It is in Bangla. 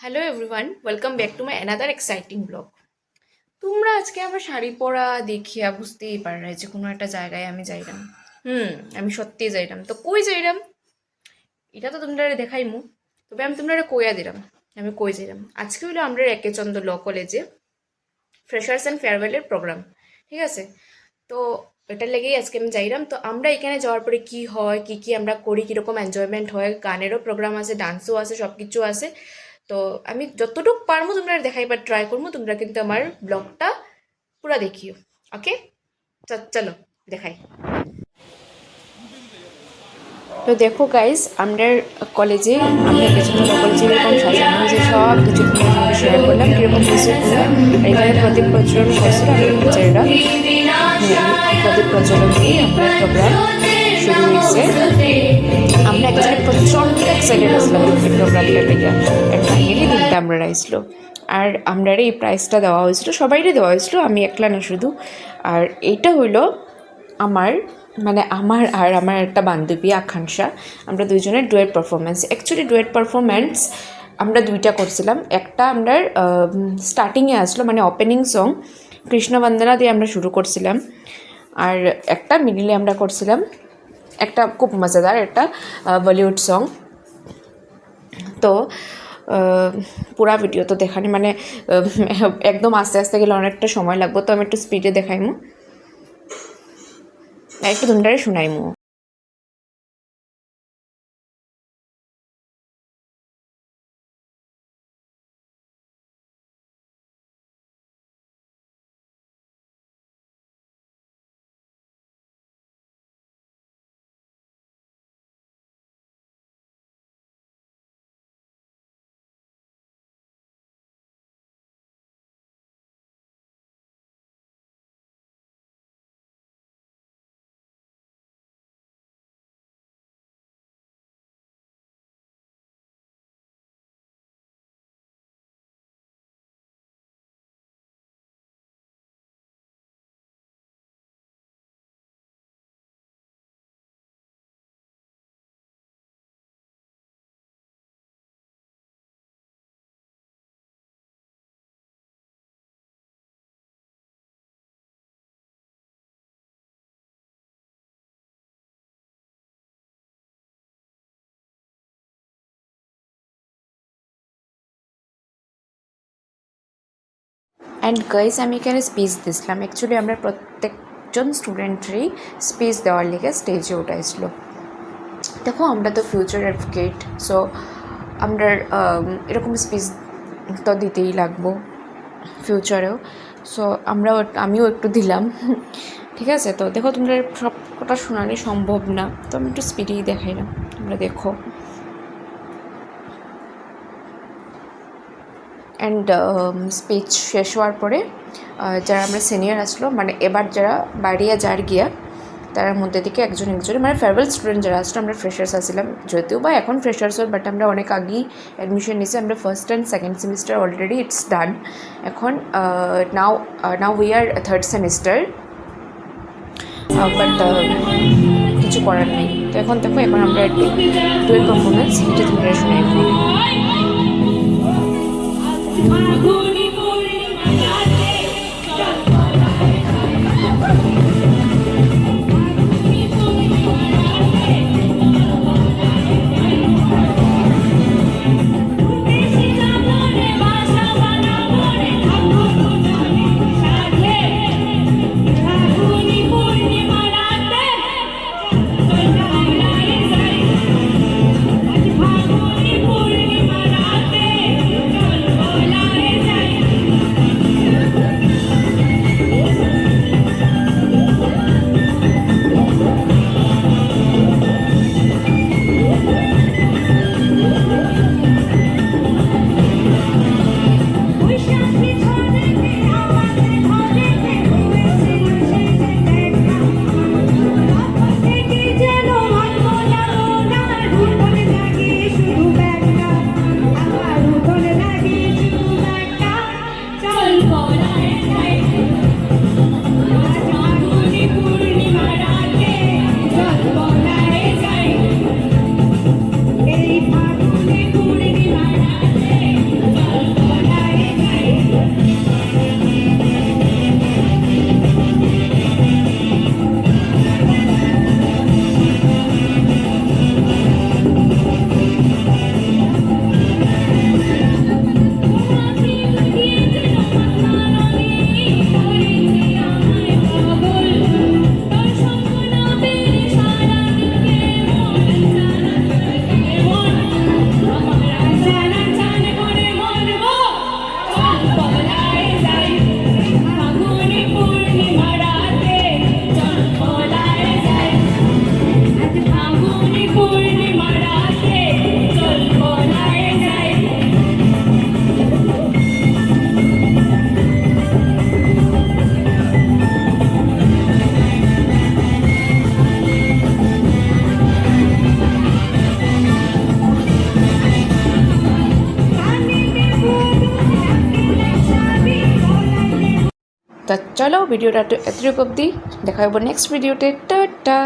Hello everyone, welcome back to my another exciting blog. তোমরা আজকে আমার শাড়ি পরা দেখিয়া বুঝতেই পারলে যে কোনো একটা জায়গায় আমি যাইলাম। আমি সত্যিই যাইলাম। তো কই যাইলাম এটা তো তোমরা দেখাইমু, তবে আমি তোমরা কইয়া দিলাম আমি কই যাইলাম। আজকে হইলো আমরা একেচন্দ্র ল কলেজে ফ্রেশার্স অ্যান্ড ফেয়ারওয়েলের প্রোগ্রাম, ঠিক আছে? তো এটার লেগেই আজকে আমি যাইলাম। তো আমরা এখানে যাওয়ার পরে কি হয়, কি কি আমরা করি, কীরকম এনজয়মেন্ট হয়, গানেরও প্রোগ্রাম আছে, ডান্সও আছে, সব কিছু আছে। তো আমি যতটুকু পারবো তোমরা দেখাইবার ট্রাই করবো। তোমরা কিন্তু আমার ব্লগটা পুরা দেখিও, ওকে? চলো দেখাই। তো দেখো গাইজ, আমরা কলেজে আমরা পেছনে কলেজে এরকম সাজানো হয়েছে, সব কিছু তোমার সঙ্গে শেয়ার করলাম কীরকম হয়েছে পুরো। এখানে প্রদীপ প্রজ্বলন করছিল আমাদের টিচাররা, প্রদীপ প্রজ্বলন দিয়ে আমাদের প্রোগ্রাম শুরু হয়েছে। আমরা অ্যাকচুয়ালি প্রচণ্ড এক্সাইটেড আসলাম এই প্রোগ্রামটা লেগে। অ্যান্ড ফাইনালি দিনটা আমরা আসলো, আর আমরা এই প্রাইজটা দেওয়া হয়েছিল, সবাইরই দেওয়া হয়েছিল, আমি একলা না শুধু। আর এইটা হইলো আমার আমার আর আমার একটা বান্ধবী আকাঙ্ক্ষা, আমরা দুইজনের duet performance. Actually duet performance আমরা দুইটা করছিলাম। একটা আমরা স্টার্টিংয়ে আসলো, ওপেনিং সং কৃষ্ণবন্দনা দিয়ে আমরা শুরু করছিলাম, আর একটা মিডিলে আমরা করছিলাম একটা খুব মজাদার একটা বলিউড সং। তো পুরা ভিডিও তো দেখানি একদম আস্তে আস্তে গেলে অনেকটা সময় লাগবে, তো আমি একটু স্পিডে দেখাইমু, একটু তোমরা শুনাইমু। অ্যান্ড গাইজ, আমি এখানে স্পিচ দিছিলাম। অ্যাকচুয়ালি আমরা প্রত্যেকজন স্টুডেন্টেরই স্পিচ দেওয়ার লেগে স্টেজে উঠাইছিল। দেখো, আমরা তো ফিউচার অ্যাডভোকেট, সো আমরা এরকম স্পিচ তো দিতেই লাগবো ফিউচারেও। সো আমিও একটু দিলাম, ঠিক আছে? তো দেখো, তোমরা সব কটা শোনানো সম্ভব না, তো আমি একটু স্পিডেই দেখাইলাম, তোমরা দেখো। অ্যান্ড স্পিচ শেষ হওয়ার পরে যারা আমরা সিনিয়র আসলো, এবার যারা বাড়িয়া যার গিয়া তার মধ্যে থেকে একজন ফেয়ারওয়েল স্টুডেন্ট যারা আসলো, আমরা ফ্রেশার্স আসছিলাম, যদিও বা এখন ফ্রেশার্স হয়, বাট আমরা অনেক আগেই অ্যাডমিশন নিয়েছি। আমরা first and second semester already it's done. এখন now we are third semester, but কিছু করার নেই। তো এখন আমরা একটু ডুয়েল পারফরমেন্স এটা তোমরা শুনে। তা চলো ভিডিওটা এতটুকু অবধি, দেখা হবে নেক্সট ভিডিওতে। টাটা।